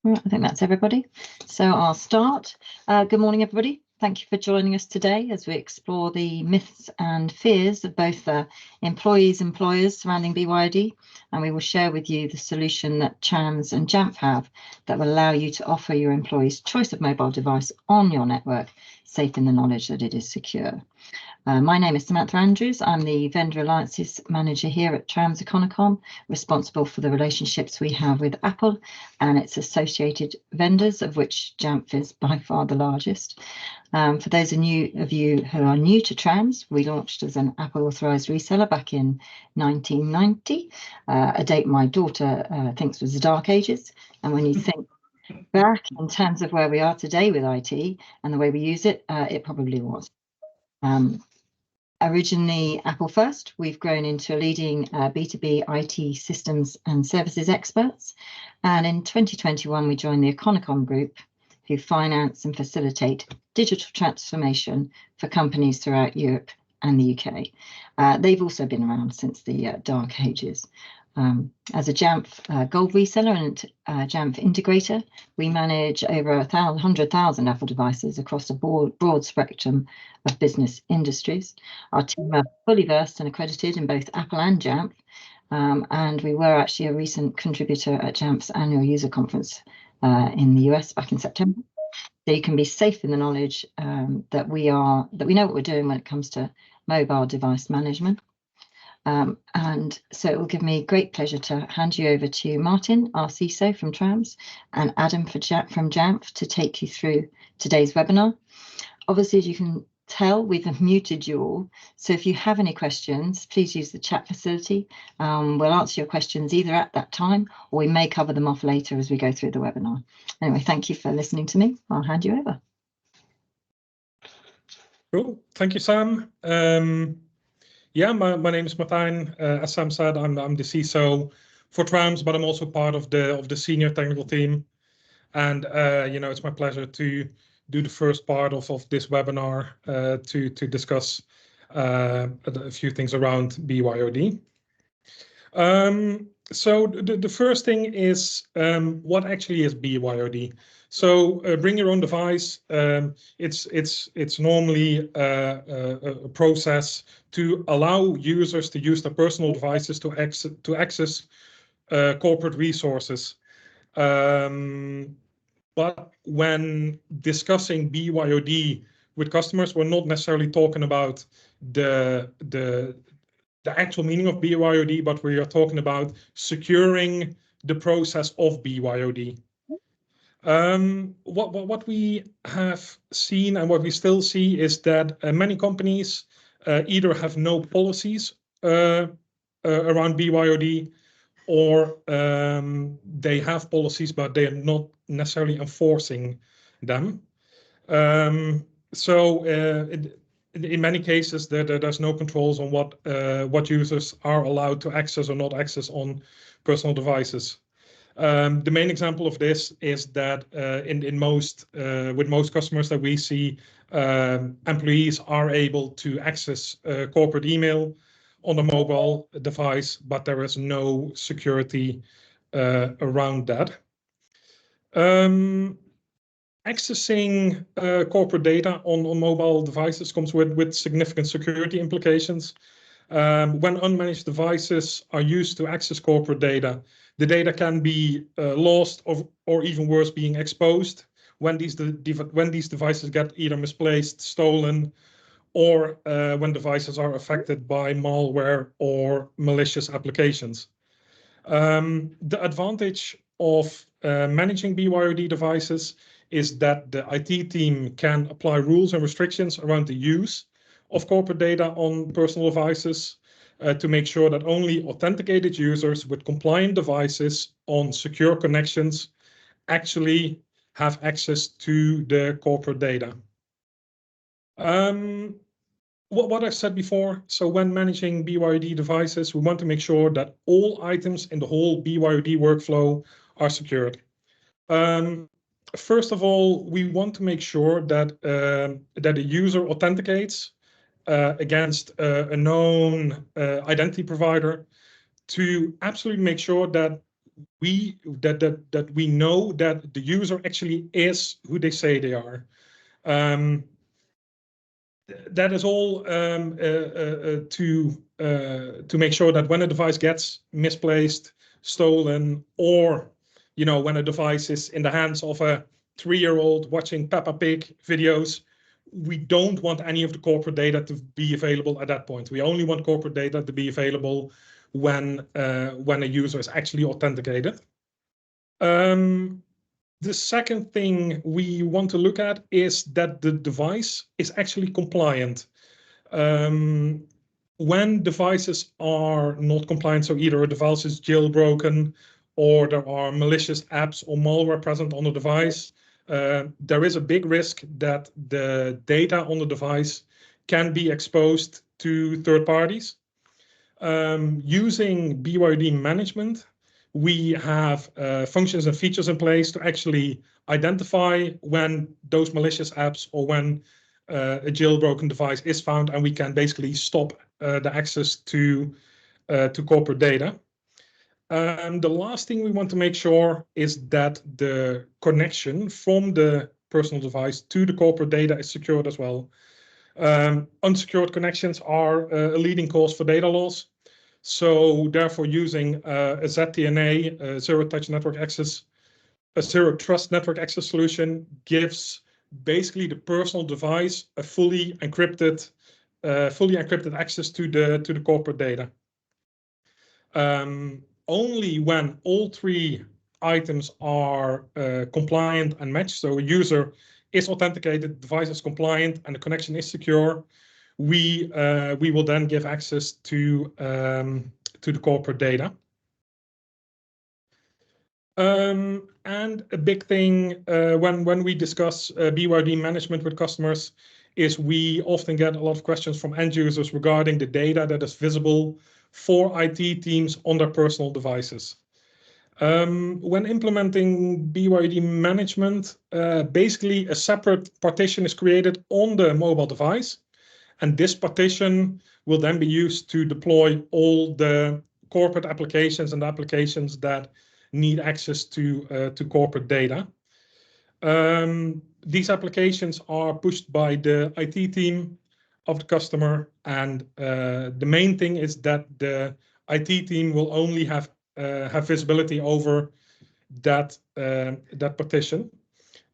I think that's everybody. So I'll start. Good morning, everybody. Thank you for joining us today as we explore the myths and fears of both employees and employers surrounding BYOD, and we will share with you the solution that Trams and Jamf have that will allow you to offer your employees choice of mobile device on your network, safe in the knowledge that it is secure. My name is Samantha Andrews. I'm the Vendor Alliances Manager here at Trams Econocom, responsible for the relationships we have with Apple and its associated vendors, of which Jamf is by far the largest. For those of you who are new to Trams, we launched as an Apple authorized reseller back in 1990, a date my daughter thinks was the dark ages. And when you think back in terms of where we are today with IT and the way we use it, it probably was. Originally Apple first, we've grown into a leading B2B IT systems and services experts. And in 2021, we joined the Econocom group, who finance and facilitate digital transformation for companies throughout Europe and the UK. They've also been around since the dark ages. As a Jamf Gold reseller and Jamf integrator, we manage over 100,000 Apple devices across a broad spectrum of business industries. Our team are fully versed and accredited in both Apple and Jamf, and we were actually a recent contributor at Jamf's annual user conference in the US back in September. So you can be safe in the knowledge that we know what we're doing when it comes to mobile device management. And so it will give me great pleasure to hand you over to Martin, our CISO from Trams, and Adam from Jamf to take you through today's webinar. Obviously, as you can tell, we've muted you all. So if you have any questions, please use the chat facility. We'll answer your questions either at that time, or we may cover them off later as we go through the webinar. Anyway, thank you for listening to me. I'll hand you over. Cool. Thank you, Sam. Yeah, my name is Martijn. As Sam said, I'm the CISO for Trams, but I'm also part of the senior technical team. And it's my pleasure to do the first part of this webinar to discuss a few things around BYOD. So the first thing is what actually is BYOD? So bring your own device. It's normally a process to allow users to use their personal devices to access corporate resources. But when discussing BYOD with customers, we're not necessarily talking about the actual meaning of BYOD, but we are talking about securing the process of BYOD. What we have seen and what we still see is that many companies either have no policies around BYOD, or they have policies, but they are not necessarily enforcing them. In many cases, there's no controls on what users are allowed to access or not access on personal devices. The main example of this is that with most customers that we see, employees are able to access corporate email on a mobile device, but there is no security around that. Accessing corporate data on mobile devices comes with significant security implications. When unmanaged devices are used to access corporate data, the data can be lost or even worse, being exposed when these devices get either misplaced, stolen, or when devices are affected by malware or malicious applications. The advantage of managing BYOD devices is that the IT team can apply rules and restrictions around the use of corporate data on personal devices to make sure that only authenticated users with compliant devices on secure connections actually have access to the corporate data. What I've said before, so when managing BYOD devices, we want to make sure that all items in the whole BYOD workflow are secured. First of all, we want to make sure that the user authenticates against a known identity provider to absolutely make sure that we know that the user actually is who they say they are. That is all to make sure that when a device gets misplaced, stolen, or when a device is in the hands of a 3-year-old watching Peppa Pig videos, we don't want any of the corporate data to be available at that point. We only want corporate data to be available when a user is actually authenticated. The second thing we want to look at is that the device is actually compliant. When devices are not compliant, so either a device is jailbroken or there are malicious apps or malware present on the device, there is a big risk that the data on the device can be exposed to third parties. Using BYOD management, we have functions and features in place to actually identify when those malicious apps or when a jailbroken device is found, and we can basically stop the access to corporate data. The last thing we want to make sure is that the connection from the personal device to the corporate data is secured as well. Unsecured connections are a leading cause for data loss. So therefore, using a ZTNA, a zero trust network access solution, gives basically the personal device a fully encrypted access to the corporate data. Only when all 3 items are compliant and matched, so a user is authenticated, the device is compliant, and the connection is secure, we will then give access to the corporate data. And a big thing when we discuss BYOD management with customers is we often get a lot of questions from end users regarding the data that is visible for IT teams on their personal devices. When implementing BYOD management, basically a separate partition is created on the mobile device, and this partition will then be used to deploy all the corporate applications and applications that need access to corporate data. These applications are pushed by the IT team of the customer, and the main thing is that the IT team will only have visibility over that partition.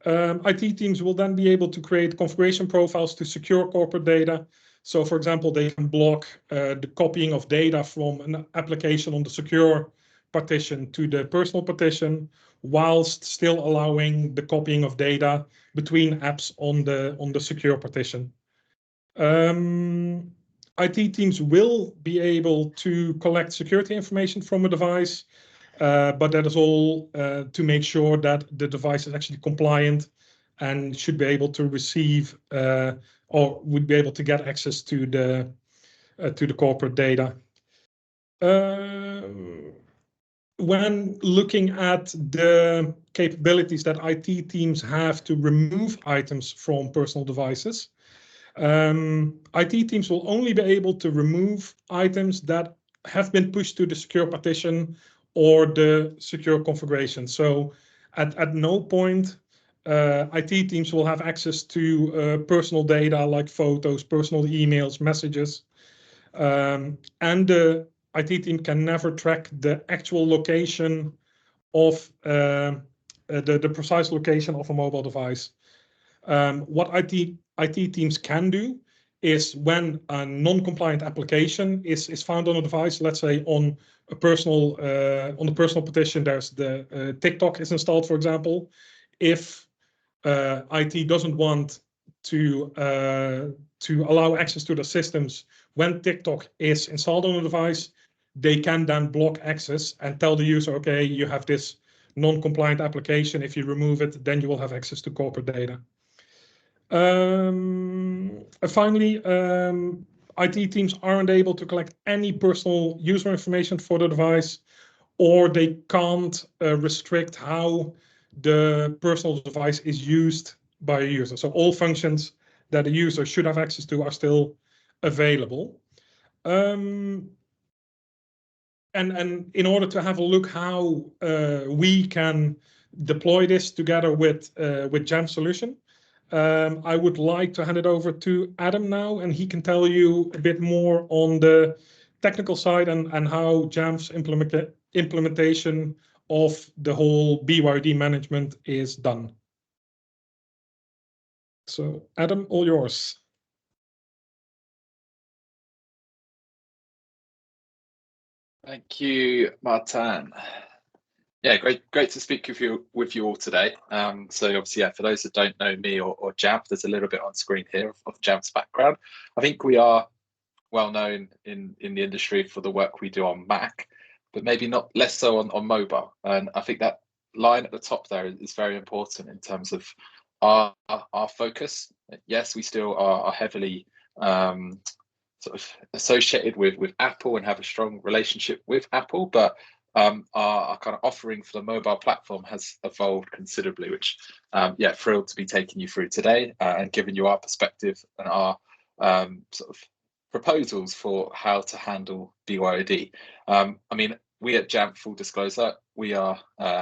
IT teams will then be able to create configuration profiles to secure corporate data. So, for example, they can block the copying of data from an application on the secure partition to the personal partition, whilst still allowing the copying of data between apps on the secure partition. IT teams will be able to collect security information from a device, but that is all to make sure that the device is actually compliant and should be able to receive or would be able to get access to the corporate data. When looking at the capabilities that IT teams have to remove items from personal devices, IT teams will only be able to remove items that have been pushed to the secure partition or the secure configuration. So at no point IT teams will have access to personal data like photos, personal emails, messages, and the IT team can never track the actual location of the precise location of a mobile device. What IT teams can do is when a non-compliant application is found on a device, let's say on the personal partition, there's the TikTok is installed, for example. If IT doesn't want to allow access to the systems when TikTok is installed on the device, they can then block access and tell the user, okay, you have this non-compliant application. If you remove it, then you will have access to corporate data. Finally, IT teams aren't able to collect any personal user information for the device, or they can't restrict how the personal device is used by a user. So all functions that a user should have access to are still available. and in order to have a look how we can deploy this together with Jamf solution, I would like to hand it over to Adam now, and he can tell you a bit more on the technical side and how Jamf's implementation of the whole BYOD management is done. So Adam, all yours. Thank you, Martin. Yeah, great to speak with you all today. So obviously, yeah, for those that don't know me or Jamf, there's a little bit on screen here of Jamf's background. I think we are well known in the industry for the work we do on Mac, but maybe not less so on mobile. And I think that line at the top there is very important in terms of our focus. Yes, we still are heavily sort of associated with Apple and have a strong relationship with Apple, but our kind of offering for the mobile platform has evolved considerably, which yeah, thrilled to be taking you through today and giving you our perspective and our sort of proposals for how to handle BYOD. I mean, we at Jamf, full disclosure, we are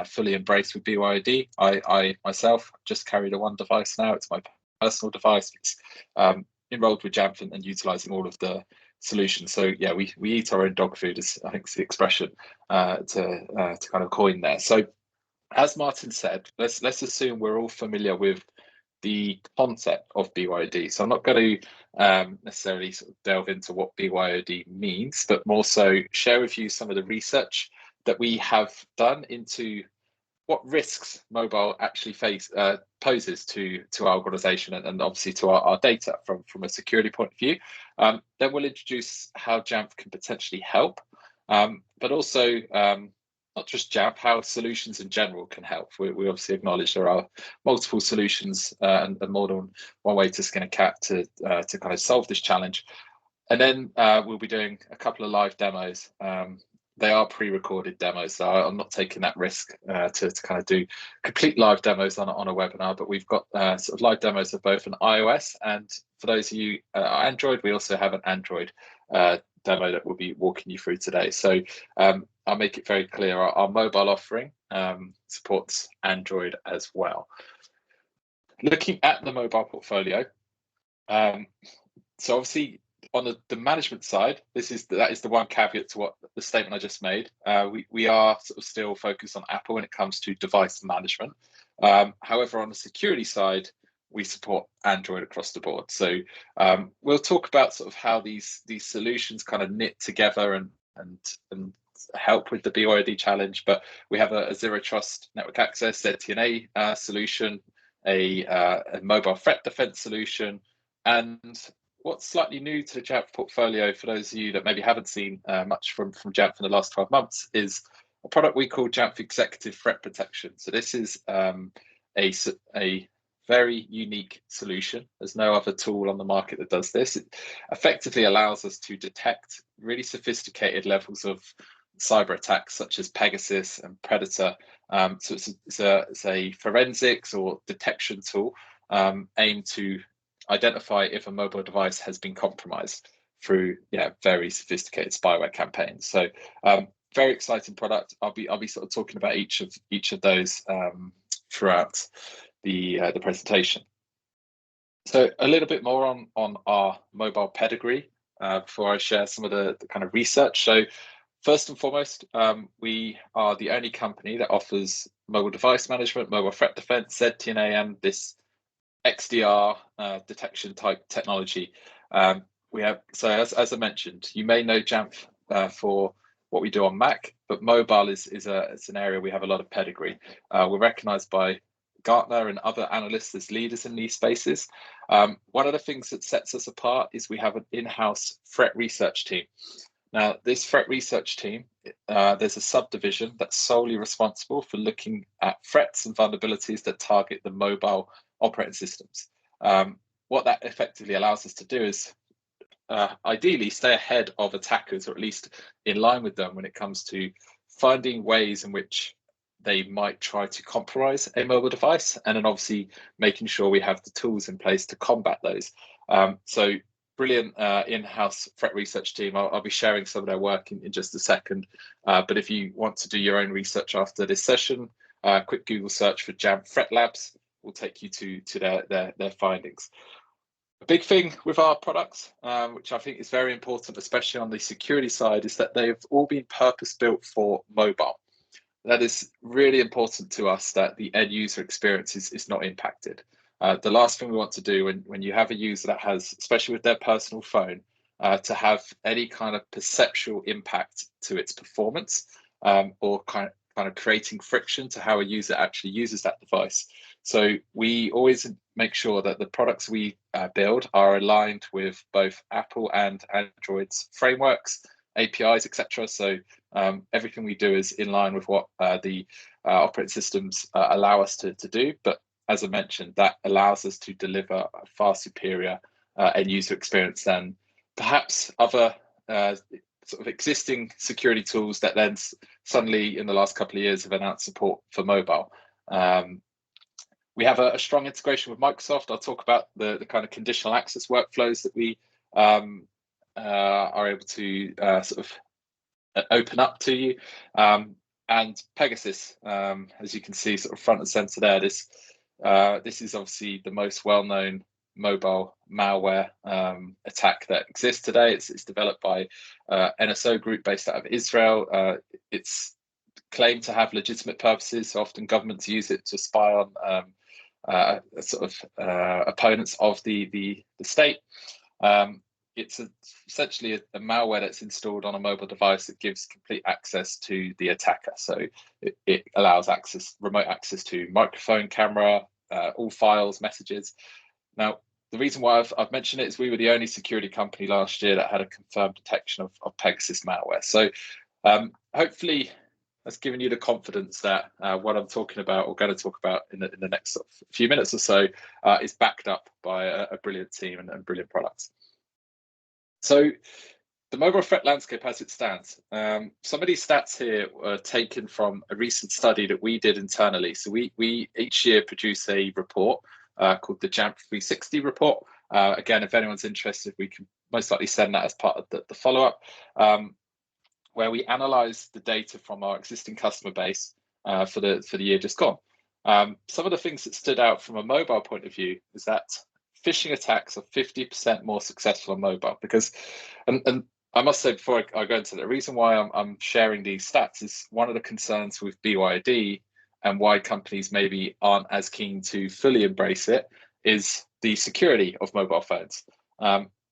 fully embraced with BYOD. I myself just carry the one device now. It's my personal device. It's enrolled with Jamf and utilizing all of the solutions. So yeah, we eat our own dog food, is I think is the expression to kind of coin there. So as Martin said, let's assume we're all familiar with the concept of BYOD. So I'm not going to necessarily sort of delve into what BYOD means, but more so share with you some of the research that we have done into what risks mobile actually poses to our organization and obviously to our data from a security point of view. Then we'll introduce how Jamf can potentially help, but also not just Jamf, how solutions in general can help. We obviously acknowledge there are multiple solutions and more than one way to skin a cat to kind of solve this challenge. And then we'll be doing a couple of live demos. They are pre-recorded demos, so I'm not taking that risk to kind of do complete live demos on a webinar, but we've got sort of live demos of both an iOS and for those of you Android, we also have an Android demo that we'll be walking you through today. So I'll make it very clear, our mobile offering supports Android as well. Looking at the mobile portfolio, so obviously on the management side, that is the one caveat to what the statement I just made. We are sort of still focused on Apple when it comes to device management. However, on the security side, we support Android across the board. So we'll talk about sort of how these solutions kind of knit together and help with the BYOD challenge. But we have a zero trust network access ZTNA solution, a mobile threat defense solution, and what's slightly new to the Jamf portfolio, for those of you that maybe haven't seen much from Jamf in the last 12 months, is a product we call Jamf Executive Threat Protection. So this is a very unique solution. There's no other tool on the market that does this. It effectively allows us to detect really sophisticated levels of cyber attacks such as Pegasus and Predator. So it's a forensics or detection tool aimed to identify if a mobile device has been compromised through very sophisticated spyware campaigns. So very exciting product. I'll be sort of talking about each of those throughout the presentation. So a little bit more on our mobile pedigree before I share some of the kind of research. So first and foremost, we are the only company that offers mobile device management, mobile threat defense, ZTNA, and this XDR detection type technology. We have, so as I mentioned, you may know Jamf for what we do on Mac, but mobile it's an area we have a lot of pedigree. We're recognized by Gartner and other analysts as leaders in these spaces. One of the things that sets us apart is we have an in-house threat research team. Now, this threat research team, there's a subdivision that's solely responsible for looking at threats and vulnerabilities that target the mobile operating systems. What that effectively allows us to do is ideally stay ahead of attackers, or at least in line with them when it comes to finding ways in which they might try to compromise a mobile device, and then obviously making sure we have the tools in place to combat those. So brilliant in-house threat research team. I'll be sharing some of their work in just a second. But if you want to do your own research after this session, quick Google search for Jamf Threat Labs will take you to their findings. A big thing with our products, which I think is very important, especially on the security side, is that they've all been purpose-built for mobile. That is really important to us, that the end user experience is not impacted. The last thing we want to do when you have a user that has, especially with their personal phone, to have any kind of perceptual impact to its performance, or kind of creating friction to how a user actually uses that device. So we always make sure that the products we build are aligned with both Apple and Android's frameworks, APIs, etc. So everything we do is in line with what the operating systems allow us to do. But as I mentioned, that allows us to deliver a far superior end user experience than perhaps other sort of existing security tools that then suddenly in the last couple of years have announced support for mobile. We have a strong integration with Microsoft. I'll talk about the kind of conditional access workflows that we are able to sort of open up to you. And Pegasus, as you can see, sort of front and center there. This is obviously the most well-known mobile malware attack that exists today. It's developed by NSO Group based out of Israel. It's claimed to have legitimate purposes. So often governments use it to spy on sort of opponents of the state. It's essentially a malware that's installed on a mobile device that gives complete access to the attacker. So it allows remote access to microphone, camera, all files, messages. Now, the reason why I've mentioned it is we were the only security company last year that had a confirmed detection of Pegasus malware. So hopefully that's given you the confidence that what I'm talking about or going to talk about in the next sort of few minutes or so is backed up by a brilliant team and brilliant products. So the mobile threat landscape as it stands, some of these stats here were taken from a recent study that we did internally. So we each year produce a report called the Jamf 360 report. Again, if anyone's interested, we can most likely send that as part of the follow-up, where we analyze the data from our existing customer base for the year just gone. Some of the things that stood out from a mobile point of view is that phishing attacks are 50% more successful on mobile, because, and I must say before I go into the reason why I'm sharing these stats is one of the concerns with BYOD and why companies maybe aren't as keen to fully embrace it is the security of mobile phones.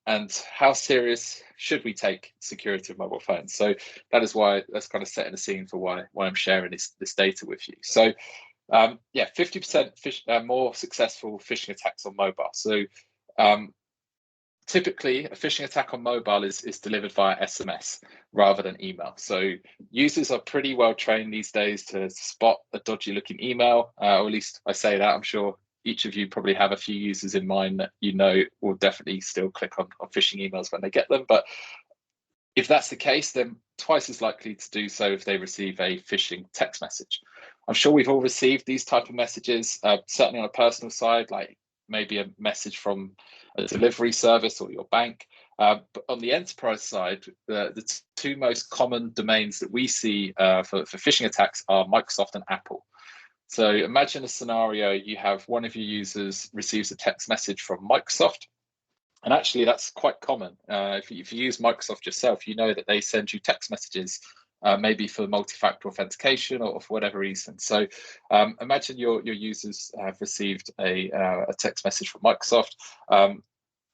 And how serious should we take security of mobile phones? So that is why that's kind of setting the scene for why I'm sharing this data with you. So yeah, 50% more successful phishing attacks on mobile. So typically a phishing attack on mobile is delivered via SMS rather than email. So users are pretty well trained these days to spot a dodgy looking email, or at least I say that. I'm sure each of you probably have a few users in mind that you know will definitely still click on phishing emails when they get them. But if that's the case, then twice as likely to do so if they receive a phishing text message. I'm sure we've all received these type of messages, certainly on a personal side, like maybe a message from a delivery service or your bank. But on the enterprise side, the two most common domains that we see for phishing attacks are Microsoft and Apple. So imagine a scenario, you have one of your users receives a text message from Microsoft. And actually, that's quite common. If you use Microsoft yourself, you know that they send you text messages, maybe for multi-factor authentication or for whatever reason. So imagine your users have received a text message from Microsoft.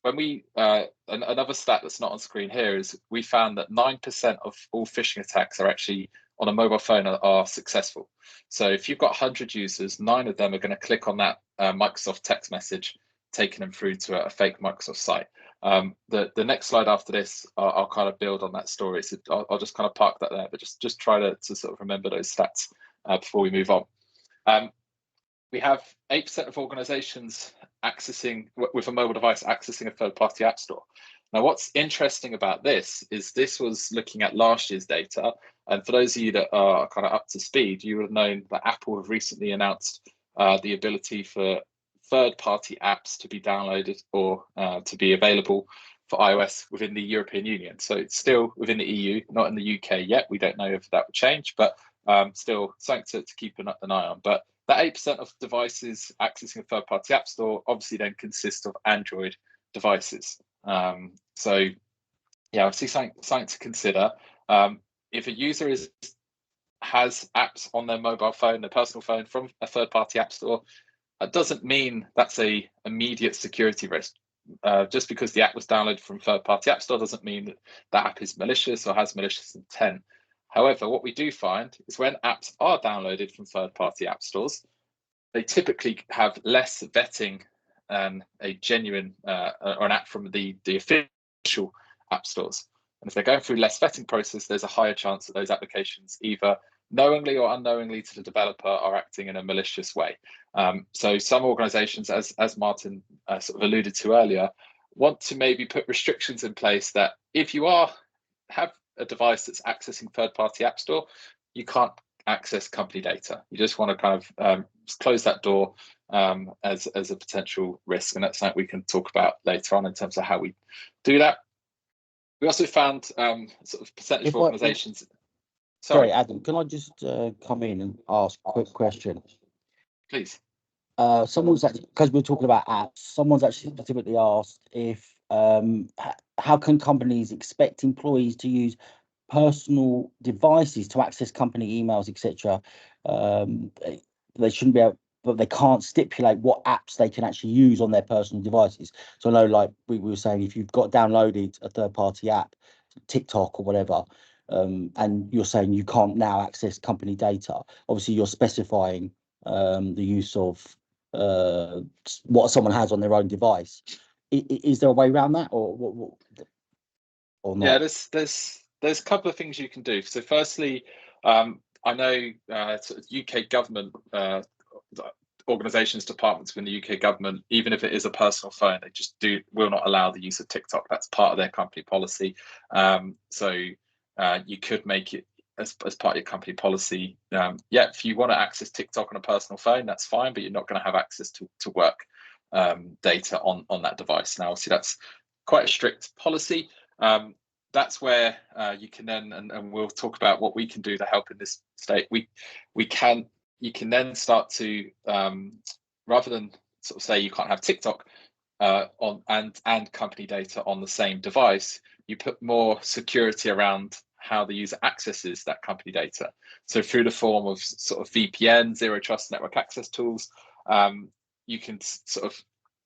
When we another stat that's not on screen here is we found that 9% of all phishing attacks are actually on a mobile phone are successful. So if you've got 100 users, 9 of them are going to click on that Microsoft text message, taking them through to a fake Microsoft site. The next slide after this, I'll kind of build on that story. So I'll just kind of park that there, but just try to sort of remember those stats before we move on. We have 8% of organizations accessing, with a mobile device, accessing a third-party app store. Now, what's interesting about this is this was looking at last year's data. And for those of you that are kind of up to speed, you would have known that Apple have recently announced the ability for third-party apps to be downloaded or to be available iOS within the European Union. So it's still within the EU, not in the UK yet. We don't know if that will change, but still something to keep an eye on. But that 8% of devices accessing a third-party app store obviously then consist of Android devices. So yeah, obviously something to consider. If a user has apps on their mobile phone, their personal phone from a third-party app store, that doesn't mean that's a immediate security risk. Just because the app was downloaded from third-party app store doesn't mean that that app is malicious or has malicious intent. However, what we do find is when apps are downloaded from third-party app stores, they typically have less vetting than a genuine or an app from the official app stores. And if they're going through less vetting process, there's a higher chance that those applications either knowingly or unknowingly to the developer are acting in a malicious way. So some organizations, as Martin sort of alluded to earlier, want to maybe put restrictions in place that if you have a device that's accessing third-party app store, you can't access company data. You just want to kind of close that door as a potential risk, and that's something we can talk about later on in terms of how we do that. We also found sort of percentage of organizations. Sorry, Adam, can I just come in and ask a quick question? Please. Someone's actually, because we're talking about apps, someone's actually specifically asked if how can companies expect employees to use personal devices to access company emails, etc. They shouldn't be able, but they can't stipulate what apps they can actually use on their personal devices. So I know, like we were saying, if you've got downloaded a third-party app, TikTok or whatever, and you're saying you can't now access company data, obviously you're specifying the use of what someone has on their own device. Is there a way around that, or not? Yeah, there's a couple of things you can do. So firstly, I know sort of UK government organisations, departments within the UK government, even if it is a personal phone, they just will not allow the use of TikTok. That's part of their company policy. So you could make it as part of your company policy. Yeah, if you want to access TikTok on a personal phone, that's fine, but you're not going to have access to work data on that device. Now, obviously, that's quite a strict policy. That's where you can then, and we'll talk about what we can do to help in this state. You can then start to, rather than sort of say you can't have TikTok on and company data on the same device, you put more security around how the user accesses that company data. So through the form of sort of VPN, zero trust network access tools, you can sort of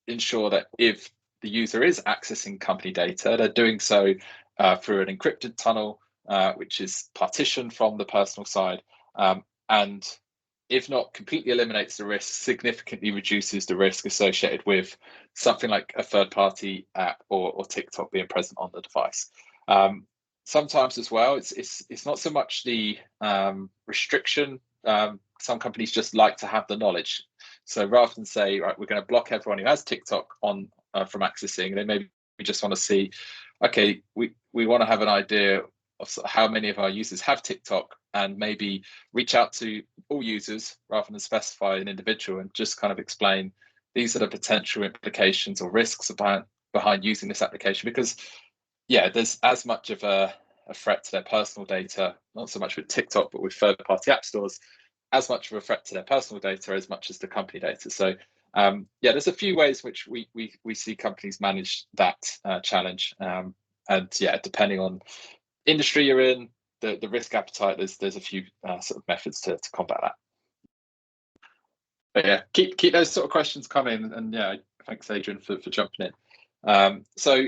ensure that if the user is accessing company data, they're doing so through an encrypted tunnel, which is partitioned from the personal side, and if not completely eliminates the risk, significantly reduces the risk associated with something like a third-party app or TikTok being present on the device. Sometimes as well, it's not so much the restriction. Some companies just like to have the knowledge. So rather than say, right, we're going to block everyone who has TikTok on from accessing, they maybe just want to see, okay, we want to have an idea of how many of our users have TikTok, and maybe reach out to all users rather than specify an individual, and just kind of explain these are the potential implications or risks behind using this application. Because yeah, there's as much of a threat to their personal data, not so much with TikTok, but with third-party app stores, as much of a threat to their personal data as much as the company data. So yeah, there's a few ways which we see companies manage that challenge. And yeah, depending on industry you're in, the risk appetite, there's a few sort of methods to combat that. But yeah, keep those sort of questions coming, and yeah, thanks Adrian for jumping in. So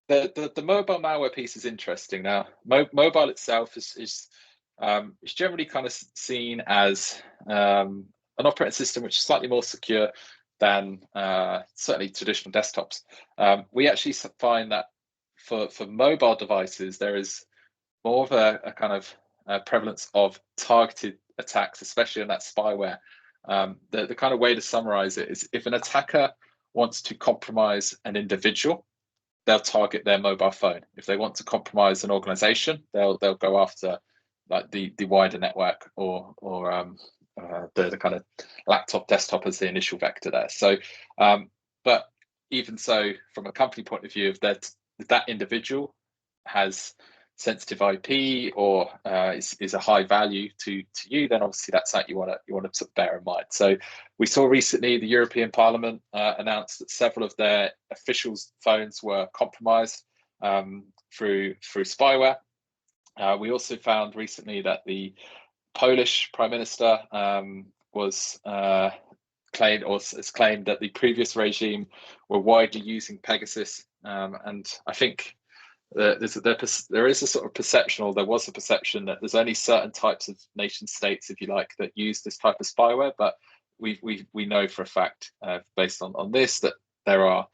the mobile malware piece is interesting. Now, mobile itself is generally kind of seen as an operating system which is slightly more secure than certainly traditional desktops. We actually find that for mobile devices, there is more of a kind of prevalence of targeted attacks, especially on that spyware. The kind of way to summarize it is, if an attacker wants to compromise an individual, they'll target their mobile phone. If they want to compromise an organization, they'll go after like the wider network or the kind of laptop, desktop as the initial vector there. So, but even so, from a company point of view, if they're if that individual has sensitive IP or is a high value to you, then obviously that's something you want to sort of bear in mind. So we saw recently the European Parliament announced that several of their officials' phones were compromised through spyware. We also found recently that the Polish Prime Minister was claimed, or has claimed, that the previous regime were widely using Pegasus, and I think there is a sort of perception, or there was a perception, that there's only certain types of nation states, if you like, that use this type of spyware. But we know for a fact, based on this, that there are,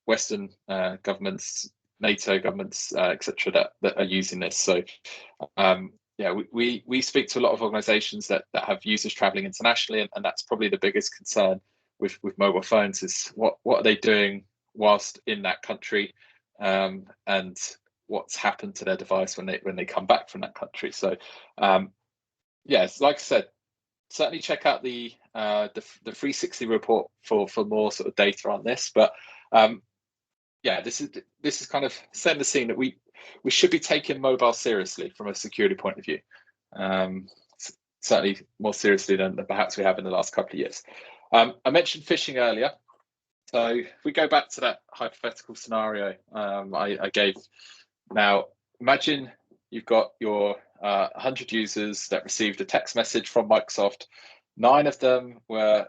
Western governments, NATO governments, etc., that are using this. So we speak to a lot of organizations that have users traveling internationally, and that's probably the biggest concern with mobile phones, is what are they doing whilst in that country, and what's happened to their device when they come back from that country. So like I said, certainly check out the 360 report for more sort of data on this. But this is kind of setting the scene that we should be taking mobile seriously from a security point of view, certainly more seriously than perhaps we have in the last couple of years. I mentioned phishing earlier. So if we go back to that hypothetical scenario I gave. Now, imagine you've got your 100 users that received a text message from Microsoft. 9 of them were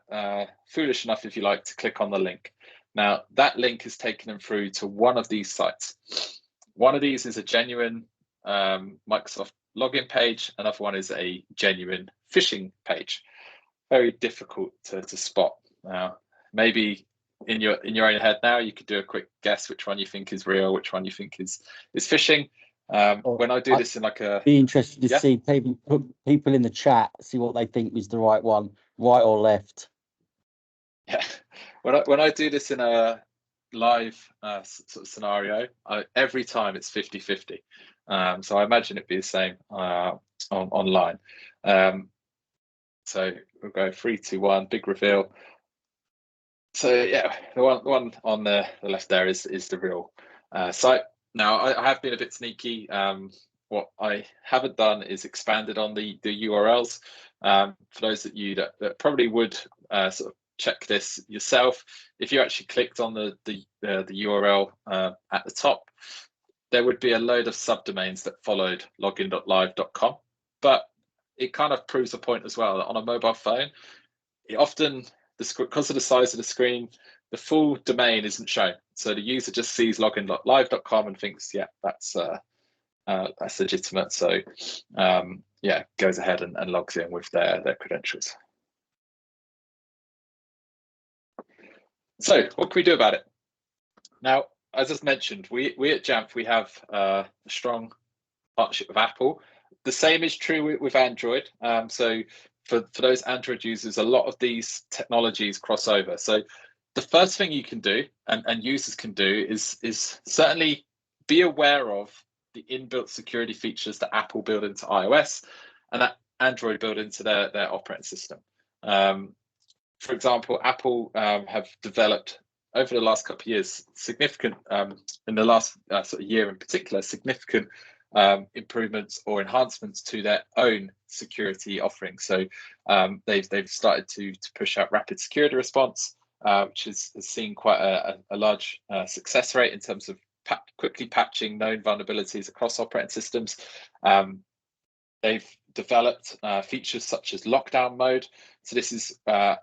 foolish enough, if you like, to click on the link. Now, that link has taken them through to one of these sites. One of these is a genuine Microsoft login page. Another one is a genuine phishing page. Very difficult to spot. Now, maybe in your own head now, you could do a quick guess which one you think is real, which one you think is phishing. When I do this in like a... Be interested to see people in the chat, see what they think is the right one, right or left. Yeah, when I do this in a live sort of scenario, every time it's 50-50. So I imagine it'd be the same online. So we'll go 3, 2, 1, big reveal. So yeah, the one on the left there is the real site. Now I have been a bit sneaky. What I haven't done is expanded on the URLs. For those of you that probably would sort of check this yourself, if you actually clicked on the URL at the top, there would be a load of subdomains that followed login.live.com. But it kind of proves a point as well that on a mobile phone, it often, because of the size of the screen, the full domain isn't shown. So the user just sees login.live.com and thinks, yeah, that's legitimate. So goes ahead and logs in with their credentials. So what can we do about it? Now, as I mentioned, we at Jamf, we have a strong partnership with Apple. The same is true with Android. So for those Android users, a lot of these technologies cross over. So the first thing you can do, and users can do, is certainly be aware of the inbuilt security features that Apple build into iOS and that Android build into their operating system. For example, Apple have developed over the last couple of years significant, in the last sort of year in particular, significant improvements or enhancements to their own security offerings. So they've started to push out rapid security response, which has seen quite a large success rate in terms of quickly patching known vulnerabilities across operating systems. They've developed features such as lockdown mode. So this is a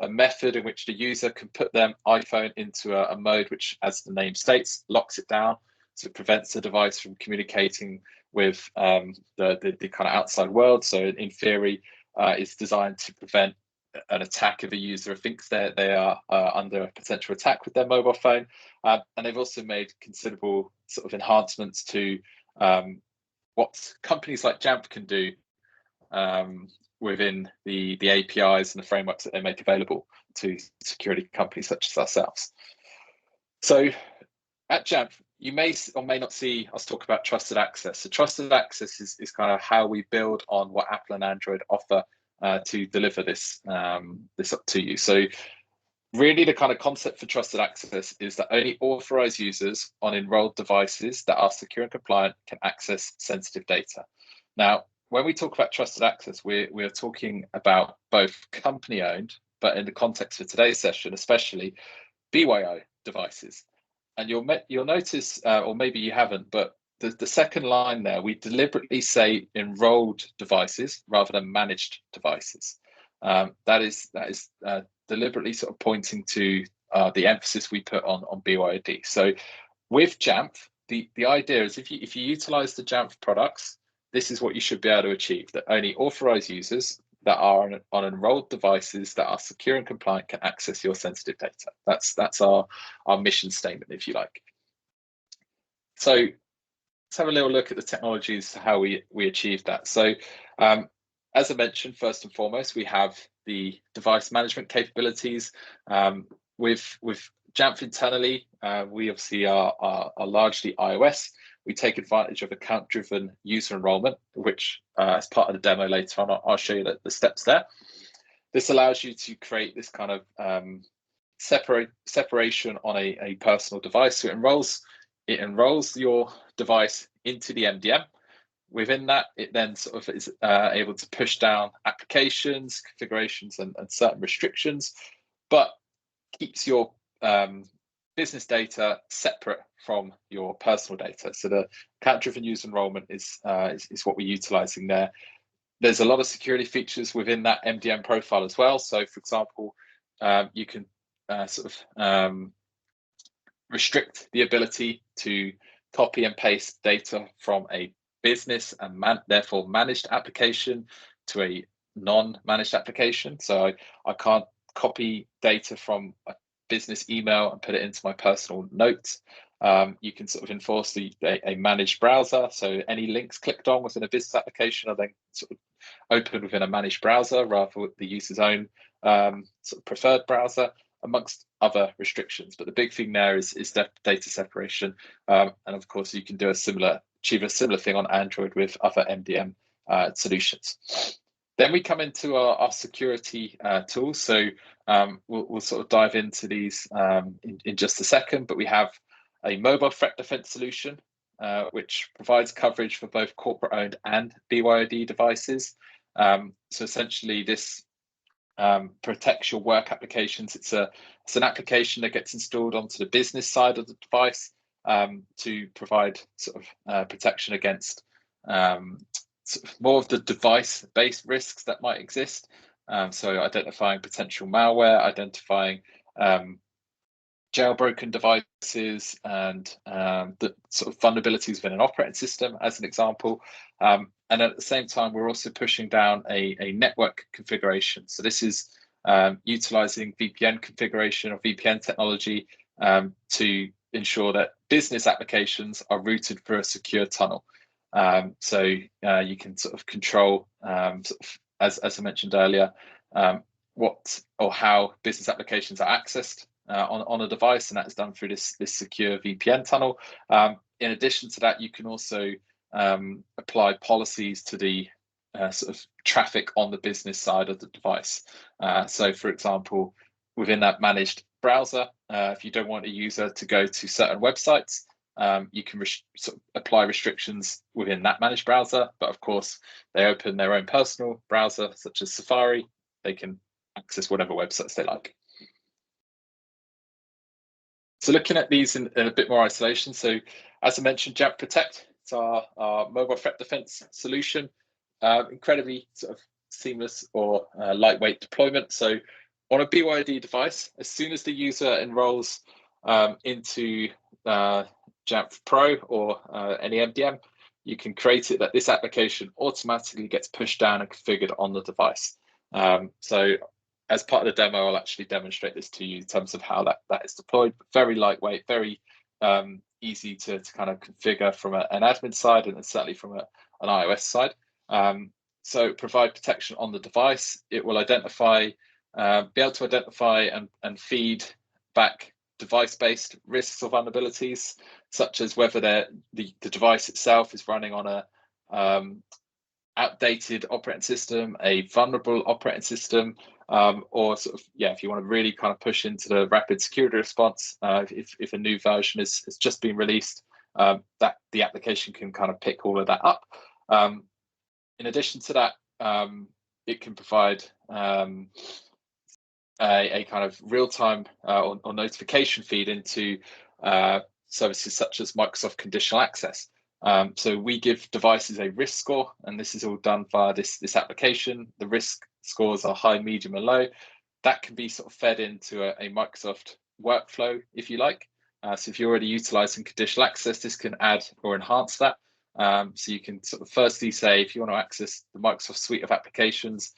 method in which the user can put their iPhone into a mode which, as the name states, locks it down. So it prevents the device from communicating with the kind of outside world. So in theory, it's designed to prevent an attack if a user thinks they are under a potential attack with their mobile phone. And they've also made considerable sort of enhancements to what companies like Jamf can do within the APIs and the frameworks that they make available to security companies such as ourselves. So at Jamf, you may or may not see us talk about trusted access. So trusted access is kind of how we build on what Apple and Android offer to deliver this up to you. So Really, the kind of concept for trusted access is that only authorized users on enrolled devices that are secure and compliant can access sensitive data. Now, when we talk about trusted access, we're talking about both company-owned, but in the context of today's session, especially BYO devices. And you'll notice, or maybe you haven't, but the second line there, we deliberately say enrolled devices rather than managed devices. That is deliberately sort of pointing to the emphasis we put on BYOD. So with Jamf, the idea is if you utilize the Jamf products, this is what you should be able to achieve, that only authorized users that are on enrolled devices that are secure and compliant can access your sensitive data. That's our mission statement, if you like. So let's have a little look at the technologies, how we achieve that. So as I mentioned, first and foremost, we have the device management capabilities. With Jamf internally, we obviously are largely iOS. We take advantage of account-driven user enrollment, which as part of the demo later on, I'll show you the steps there. This allows you to create this kind of separation on a personal device. So it enrolls your device into the MDM. Within that, it then sort of is able to push down applications, configurations, and certain restrictions, but keeps your business data separate from your personal data. So the account-driven user enrollment is what we're utilizing there. There's a lot of security features within that MDM profile as well. So, for example, you can restrict the ability to copy and paste data from a business and therefore managed application to a non-managed application. So I can't copy data from a business email and put it into my personal notes. You can sort of enforce a managed browser. So any links clicked on within a business application are then sort of open within a managed browser rather than the user's own sort of preferred browser, amongst other restrictions. But the big thing there is that data separation. And of course, you can do achieve a similar thing on Android with other MDM solutions. Then we come into our security tools. So we'll sort of dive into these in just a second, but we have a mobile threat defense solution, which provides coverage for both corporate-owned and BYOD devices. So essentially, this protects your work applications. It's an application that gets installed onto the business side of the device to provide sort of protection against sort of more of the device-based risks that might exist. So identifying potential malware, identifying jailbroken devices, and the sort of vulnerabilities within an operating system, as an example. And at the same time, we're also pushing down a network configuration. So this is utilizing VPN configuration or VPN technology to ensure that business applications are routed through a secure tunnel. So you can sort of control, sort of, as I mentioned earlier, what or how business applications are accessed on a device, and that's done through this secure VPN tunnel. In addition to that, you can also apply policies to the sort of traffic on the business side of the device. So, for example, within that managed browser, if you don't want a user to go to certain websites, you can sort of apply restrictions within that managed browser. But of course, they open their own personal browser, such as Safari. They can access whatever websites they like. So looking at these in a bit more isolation. So as I mentioned, Jamf Protect, it's our mobile threat defense solution. Incredibly sort of seamless or lightweight deployment. So on a BYOD device, as soon as the user enrolls into Jamf Pro or any MDM, you can create it that this application automatically gets pushed down and configured on the device. So as part of the demo, I'll actually demonstrate this to you in terms of how that is deployed. Very lightweight, very easy to kind of configure from an admin side, and certainly from an iOS side. So provide protection on the device. It will identify, be able to identify and feed back device-based risks or vulnerabilities, such as whether the device itself is running on a outdated operating system, a vulnerable operating system, or sort of, yeah, if you want to really kind of push into the rapid security response, if a new version has just been released, that the application can kind of pick all of that up. In addition to that, it can provide a kind of real-time or notification feed into services such as Microsoft Conditional Access. So we give devices a risk score, and this is all done via this application. The risk scores are high, medium, and low. That can be sort of fed into a Microsoft workflow, if you like. So if you're already utilizing conditional access, this can add or enhance that. So you can sort of firstly say, if you want to access the Microsoft suite of applications,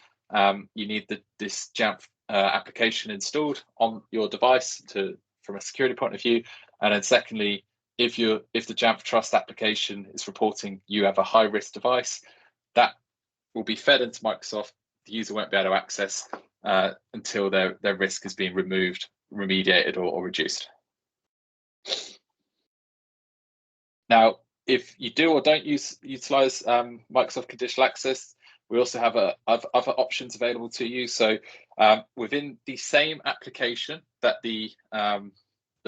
you need this Jamf application installed on your device from a security point of view. And then secondly, if the Jamf Trust application is reporting you have a high risk device, that will be fed into Microsoft. The user won't be able to access until their risk has been removed, remediated, or reduced. Now, if you do or don't utilize Microsoft Conditional Access, we also have other options available to you. So within the same application that the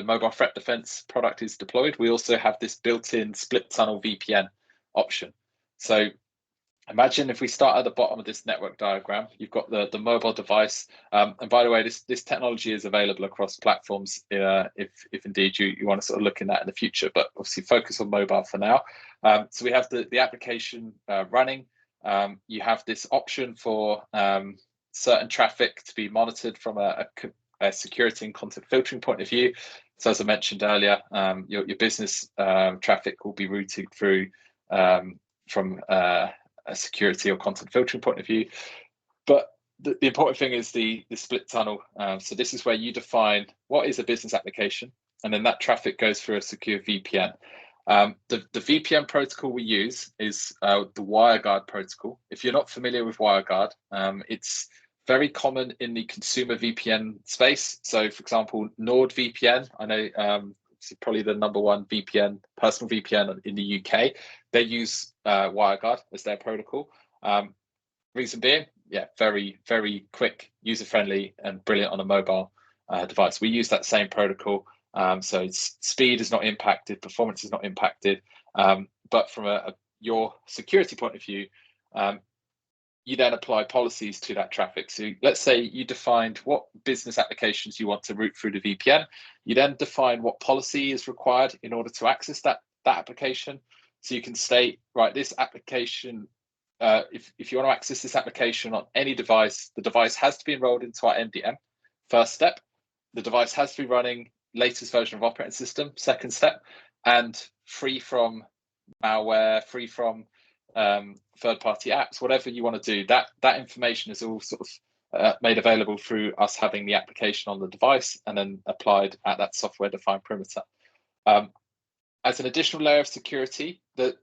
mobile threat defense product is deployed, we also have this built-in split tunnel VPN option. So imagine if we start at the bottom of this network diagram, you've got the mobile device. And by the way, this technology is available across platforms if indeed you want to sort of look in that in the future, but obviously focus on mobile for now. So we have the application running. You have this option for certain traffic to be monitored from a security and content filtering point of view. So as I mentioned earlier, your business traffic will be routed through from a security or content filtering point of view. But the important thing is the split tunnel. So this is where you define what is a business application, and then that traffic goes through a secure VPN. The VPN protocol we use is the WireGuard protocol. If you're not familiar with WireGuard, it's very common in the consumer VPN space. So for example, NordVPN, I know it's probably the #1 VPN, personal VPN in the UK. They use WireGuard as their protocol. Reason being, yeah, very, very quick, user-friendly, and brilliant on a mobile device. We use that same protocol. So speed is not impacted, performance is not impacted. But from your security point of view, you then apply policies to that traffic. So let's say you defined what business applications you want to route through the VPN. You then define what policy is required in order to access that application. So you can state, right, this application, if you want to access this application on any device, the device has to be enrolled into our MDM, first step. The device has to be running latest version of operating system, second step, and free from malware, free from third-party apps, whatever you want to do. That information is all sort of made available through us having the application on the device and then applied at that software-defined perimeter. As an additional layer of security, the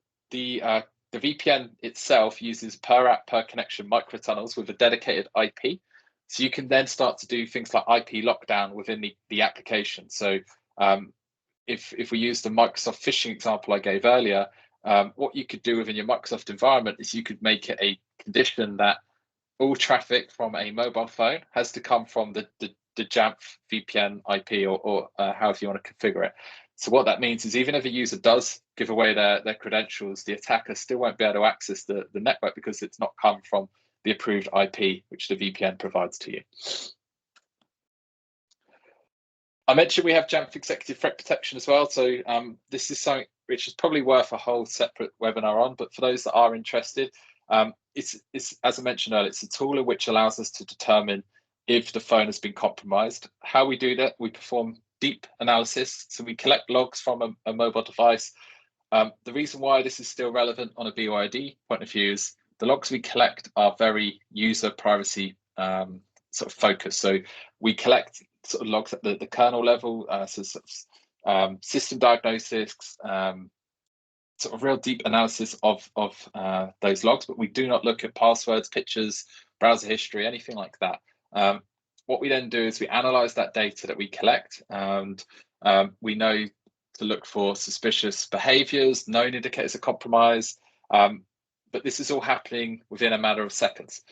VPN itself uses per app, per connection microtunnels with a dedicated IP. So you can then start to do things like IP lockdown within the application. So if we use the Microsoft phishing example I gave earlier, what you could do within your Microsoft environment is you could make it a condition that all traffic from a mobile phone has to come from the Jamf VPN IP or however you want to configure it. So what that means is even if a user does give away their credentials, the attacker still won't be able to access the network because it's not come from the approved IP, which the VPN provides to you. I mentioned we have Jamf Executive Threat Protection as well. So this is something which is probably worth a whole separate webinar on, but for those that are interested, it's as I mentioned earlier, it's a tool which allows us to determine if the phone has been compromised. How we do that, we perform deep analysis. So we collect logs from a mobile device. The reason why this is still relevant on a BYOD point of view is the logs we collect are very user privacy sort of focused. So we collect sort of logs at the kernel level, so sort of, system diagnosis, sort of real deep analysis of those logs, but we do not look at passwords, pictures, browser history, anything like that. What we then do is we analyze that data that we collect, and we know to look for suspicious behaviors, known indicators of compromise. but this is all happening within a matter of seconds.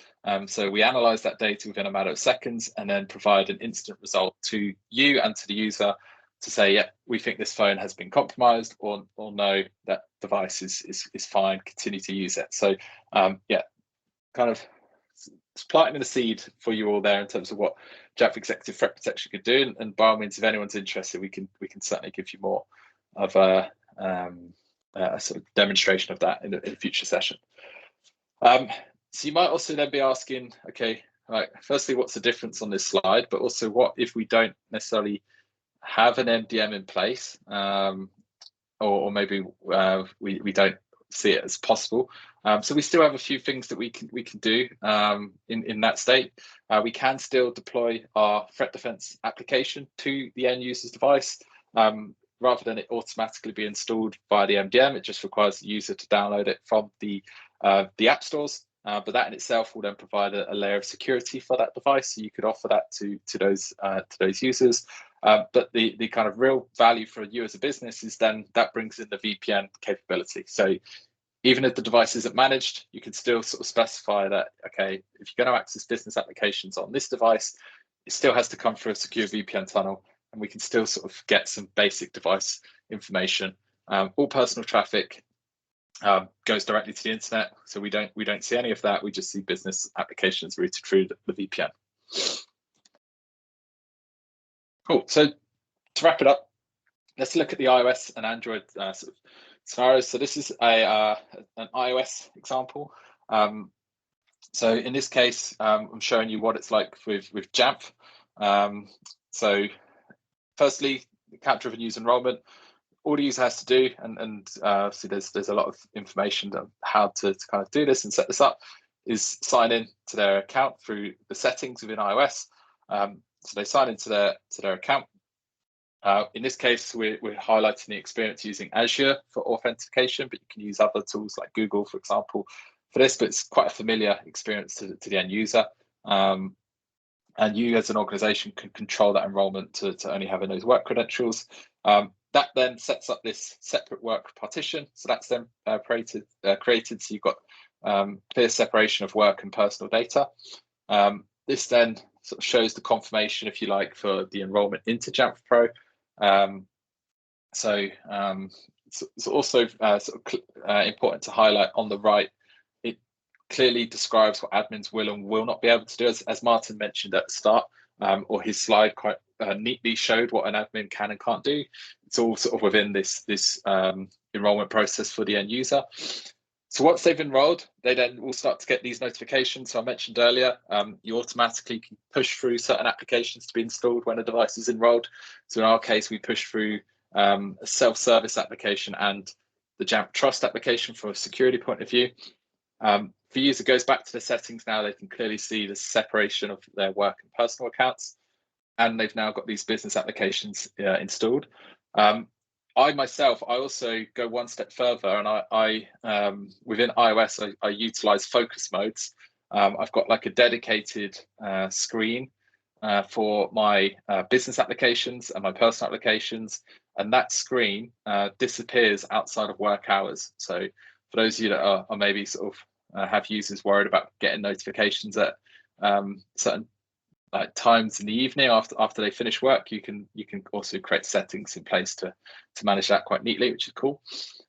So we analyze that data within a matter of seconds and then provide an instant result to you and to the user to say, yeah, we think this phone has been compromised, or no, that device is fine, continue to use it. So yeah, kind of planting the seed for you all there in terms of what Jamf Executive Threat Protection could do. And by all means, if anyone's interested, we can certainly give you more of a sort of demonstration of that in a future session. So you might also then be asking, okay, right, firstly, what's the difference on this slide? But also, what if we don't necessarily have an MDM in place, or maybe we don't see it as possible? So we still have a few things that we can do in that state. We can still deploy our threat defense application to the end user's device. Rather than it automatically be installed via the MDM, it just requires the user to download it from the app stores. But that in itself will then provide a layer of security for that device. So you could offer that to those users. But the kind of real value for you as a business is then that brings in the VPN capability. So even if the device isn't managed, you can still sort of specify that, okay, if you're going to access business applications on this device, it still has to come through a secure VPN tunnel, and we can still sort of get some basic device information. All personal traffic goes directly to the internet, so we don't see any of that. We just see business applications routed through the VPN. Cool. So to wrap it up, let's look at the iOS and Android sort of scenarios. So this is an iOS example. So in this case, I'm showing you what it's like with Jamf. So firstly, the capture of a user enrollment. All the user has to do, and so there's a lot of information on how to kind of do this and set this up, is sign in to their account through the settings within iOS. So they sign into their account. In this case, we're highlighting the experience using Azure for authentication, but you can use other tools like Google, for example, for this. But it's quite a familiar experience to the end user. And you as an organization can control that enrollment to only having those work credentials. That then sets up this separate work partition. So that's then created. So you've got clear separation of work and personal data. This then sort of shows the confirmation, if you like, for the enrollment into Jamf Pro. So it's also important to highlight on the right, it clearly describes what admins will and will not be able to do, as Martin mentioned at the start, or his slide quite neatly showed what an admin can and can't do. It's all sort of within this enrollment process for the end user. So once they've enrolled, they then will start to get these notifications. So I mentioned earlier, you automatically can push through certain applications to be installed when a device is enrolled. So in our case, we push through a self-service application and the Jamf Trust application from a security point of view. If the user goes back to the settings now, they can clearly see the separation of their work and personal accounts, and they've now got these business applications installed. I myself, I also go one step further, and I within iOS, I utilize focus modes. I've got like a dedicated screen for my business applications and my personal applications, and that screen disappears outside of work hours. So for those of you that are maybe sort of have users worried about getting notifications at certain times in the evening after they finish work, you can also create settings in place to manage that quite neatly, which is cool.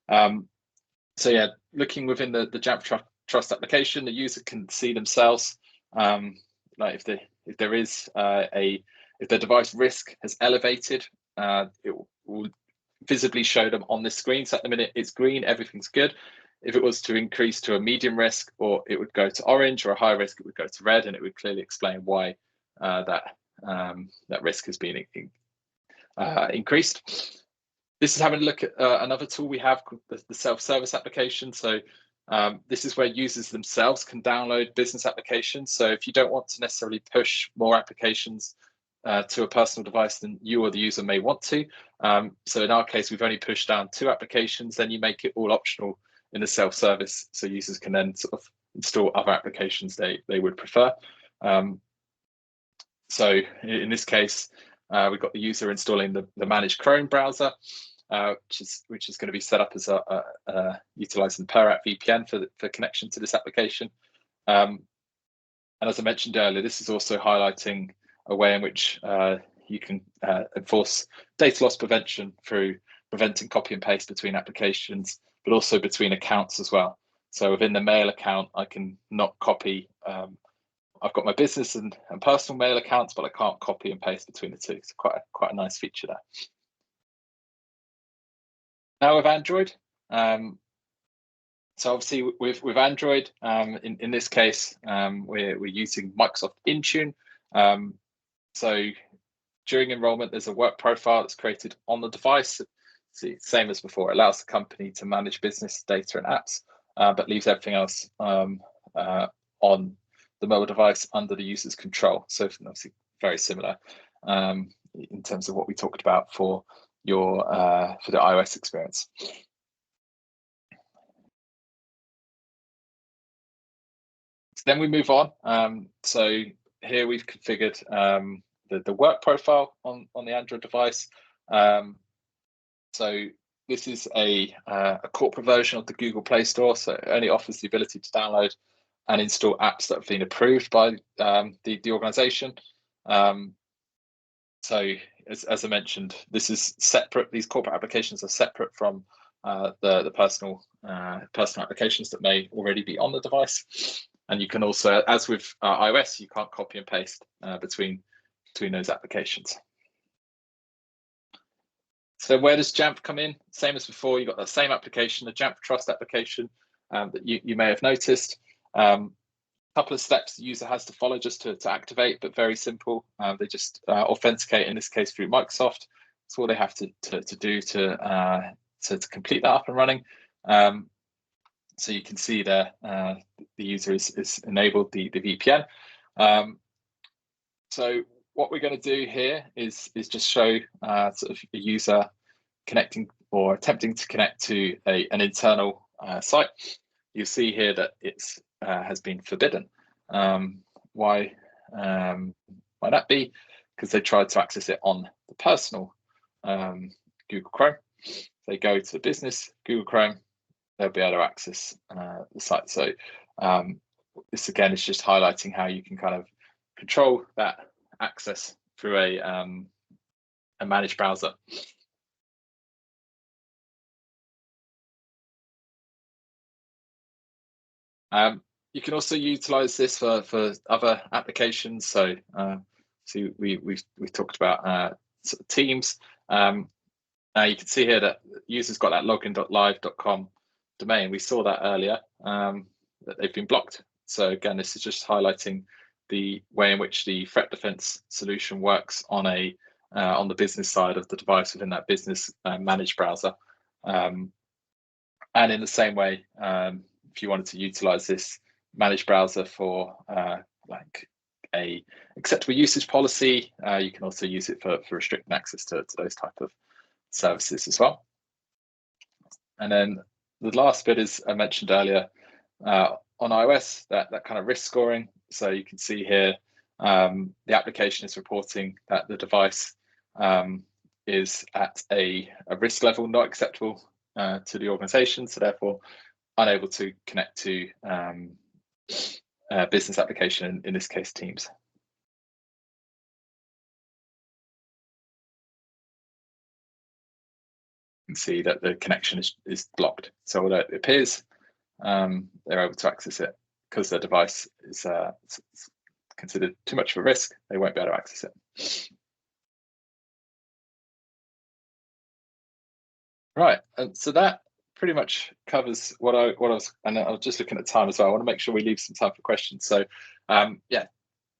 So yeah, looking within the Jamf Trust application, the user can see themselves, like if there is if their device risk has elevated, it will visibly show them on this screen. So at the minute it's green, everything's good. If it was to increase to a medium risk, or it would go to orange, or a high risk, it would go to red, and it would clearly explain why that risk has been increased. This is having a look at another tool we have called the self-service application. So this is where users themselves can download business applications. So if you don't want to necessarily push more applications to a personal device than you or the user may want to, so in our case, we've only pushed down 2 applications, then you make it all optional in the self-service, so users can then sort of install other applications they would prefer. So in this case, we've got the user installing the managed Chrome browser. which is going to be set up as utilizing the per app VPN for connection to this application. And as I mentioned earlier, this is also highlighting a way in which you can enforce data loss prevention through preventing copy and paste between applications, but also between accounts as well. So within the mail account, I can not copy. I've got my business and personal mail accounts, but I can't copy and paste between the two. It's quite a nice feature there. Now with Android, so obviously with Android, in this case, we're using Microsoft Intune. So during enrollment, there's a work profile that's created on the device. See, same as before, it allows the company to manage business data and apps, but leaves everything else on the mobile device under the user's control. So obviously very similar in terms of what we talked about for your for the iOS experience. So then we move on. So here we've configured the work profile on the Android device. So this is a corporate version of the Google Play Store, so it only offers the ability to download and install apps that have been approved by the organization. So as I mentioned, this is separate. These corporate applications are separate from the personal applications that may already be on the device. And you can also, as with iOS, you can't copy and paste between those applications. So where does Jamf come in? Same as before, you've got the same application, the Jamf Trust application that you may have noticed. Couple of steps the user has to follow just to activate, but very simple. They just authenticate, in this case through Microsoft. That's all they have to do to complete that up and running. So you can see there the user is enabled the VPN. So what we're going to do here is just show sort of a user connecting or attempting to connect to an internal site. You'll see here that it's has been forbidden. Why that be? Because they tried to access it on the personal Google Chrome. They go to the business Google Chrome, they'll be able to access the site. So this again is just highlighting how you can kind of control that access through a managed browser. You can also utilize this for other applications. So, we've talked about sort of Teams. Now you can see here that users got that login.live.com domain. We saw that earlier, that they've been blocked. So again, this is just highlighting the way in which the threat defense solution works on the business side of the device within that business managed browser. And in the same way, if you wanted to utilize this managed browser for like a acceptable usage policy, you can also use it for restricting access to those type of services as well. And then the last bit is I mentioned earlier on iOS, that kind of risk scoring. So you can see here the application is reporting that the device is at a risk level not acceptable to the organization, so therefore unable to connect to business application, in this case Teams. You can see that the connection is blocked. So although it appears they're able to access it, because their device is considered too much of a risk, they won't be able to access it. Right, and so that pretty much covers what I was, and I was just looking at time as well. I want to make sure we leave some time for questions. So yeah,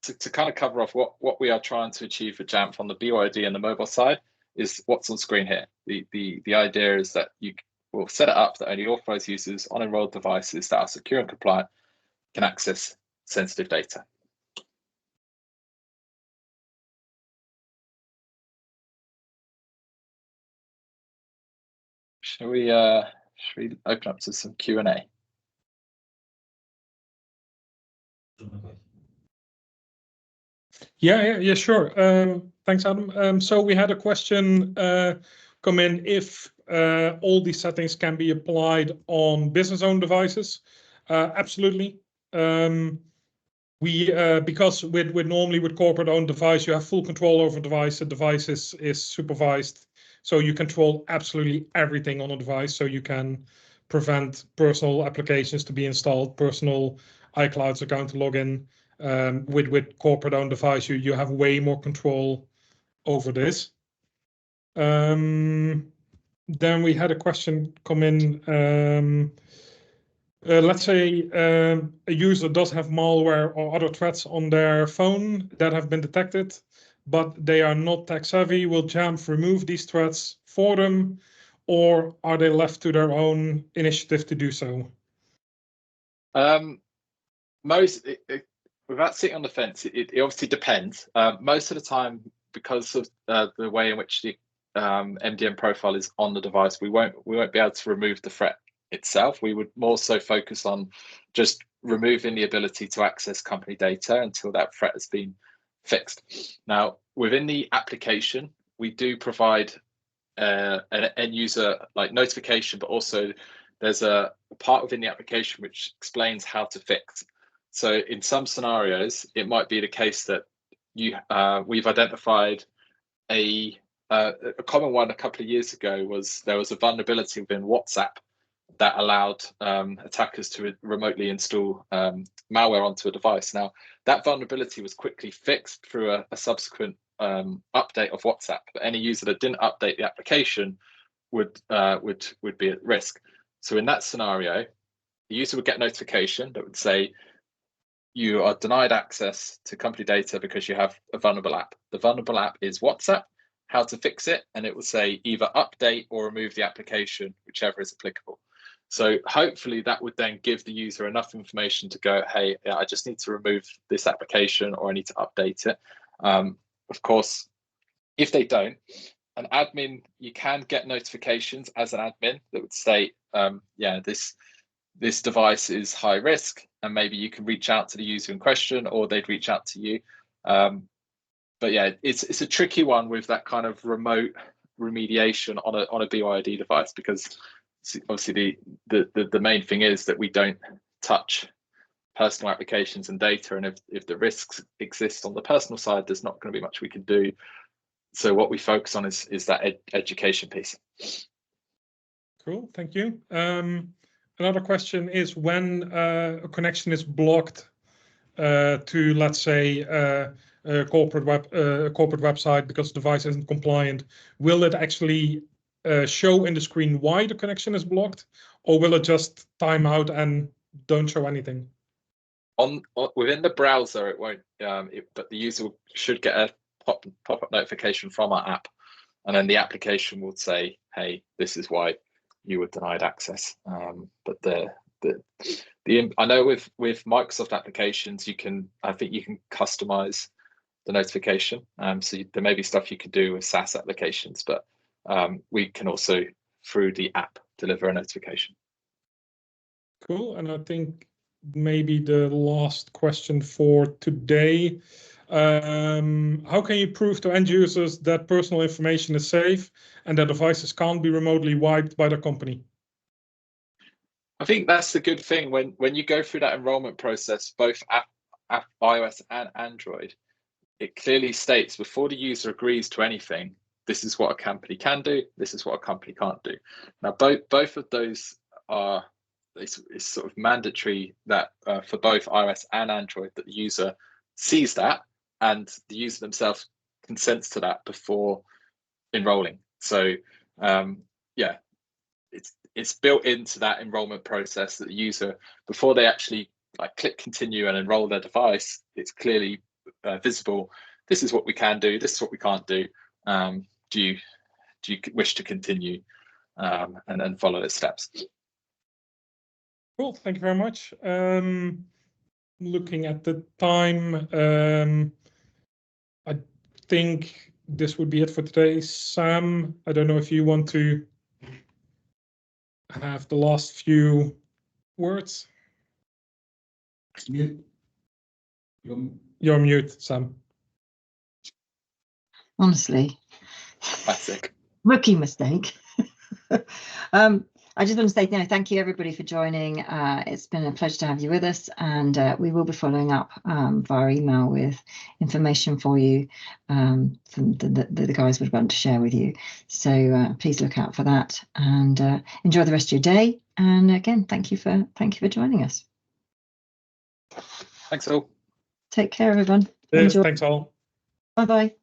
to kind of cover off what we are trying to achieve for Jamf on the BYOD and the mobile side is what's on screen here. The idea is that you will set it up that only authorized users on enrolled devices that are secure and compliant can access sensitive data. Shall we open up to some Q&A? Yeah, sure. Thanks, Adam. So we had a question come in: if all these settings can be applied on business-owned devices? Absolutely. Because normally with corporate-owned device, you have full control over the device. The device is supervised, so you control absolutely everything on a device. So you can prevent personal applications to be installed, personal iCloud account to log in. With corporate-owned device, you have way more control over this. Then we had a question come in. Let's say a user does have malware or other threats on their phone that have been detected, but they are not tech savvy. Will Jamf remove these threats for them, or are they left to their own initiative to do so? Without sitting on the fence, it obviously depends. Most of the time, because of the way in which the MDM profile is on the device, we won't be able to remove the threat itself. We would more so focus on just removing the ability to access company data until that threat has been fixed. Now, within the application, we do provide an end user like notification, but also there's a part within the application which explains how to fix. So in some scenarios, it might be the case that we've identified a common one a couple of years ago was there was a vulnerability within WhatsApp that allowed attackers to remotely install malware onto a device. Now, that vulnerability was quickly fixed through a subsequent update of WhatsApp, but any user that didn't update the application would be at risk. So in that scenario, the user would get notification that would say, you are denied access to company data because you have a vulnerable app. The vulnerable app is WhatsApp, how to fix it, and it will say either update or remove the application, whichever is applicable. So hopefully that would then give the user enough information to go, hey, I just need to remove this application or I need to update it. Of course, if they don't, an admin, you can get notifications as an admin that would say, yeah, this device is high risk, and maybe you can reach out to the user in question or they'd reach out to you. But yeah, it's a tricky one with that kind of remediation on a BYOD device, because obviously the main thing is that we don't touch personal applications and data, and if the risks exist on the personal side, there's not going to be much we can do. So what we focus on is that education piece. Cool, thank you. Another question is, when a connection is blocked to, let's say, a corporate website because the device isn't compliant, will it actually show in the screen why the connection is blocked, or will it just time out and don't show anything? Within the browser, it won't, but the user should get a pop-up notification from our app, and then the application will say, hey, this is why you were denied access. But I know with Microsoft applications, I think you can customize the notification. So there may be stuff you can do with SaaS applications, but we can also, through the app, deliver a notification. Cool, and I think maybe the last question for today. How can you prove to end users that personal information is safe and that devices can't be remotely wiped by the company? I think that's the good thing when you go through that enrollment process, both iOS and Android, it clearly states before the user agrees to anything, this is what a company can do, this is what a company can't do. Now, both of those are, it's sort of mandatory that for both iOS and Android that the user sees that and the user themselves consents to that before enrolling. So yeah, it's built into that enrollment process that the user, before they actually click continue and enroll their device, it's clearly visible. This is what we can do, this is what we can't do. Do you wish to continue and then follow the steps? Cool, thank you very much. Looking at the time, I think this would be it for today. Sam, I don't know if you want to have the last few words. Mute. You're mute, Sam. Honestly. Classic. Rookie mistake. I just want to say thank you everybody for joining. It's been a pleasure to have you with us, and we will be following up via email with information for you from the guys would want to share with you. So please look out for that, and enjoy the rest of your day. And again, thank you for joining us. Thanks all. Take care, everyone. Yes, Enjoy. thanks all. Bye bye.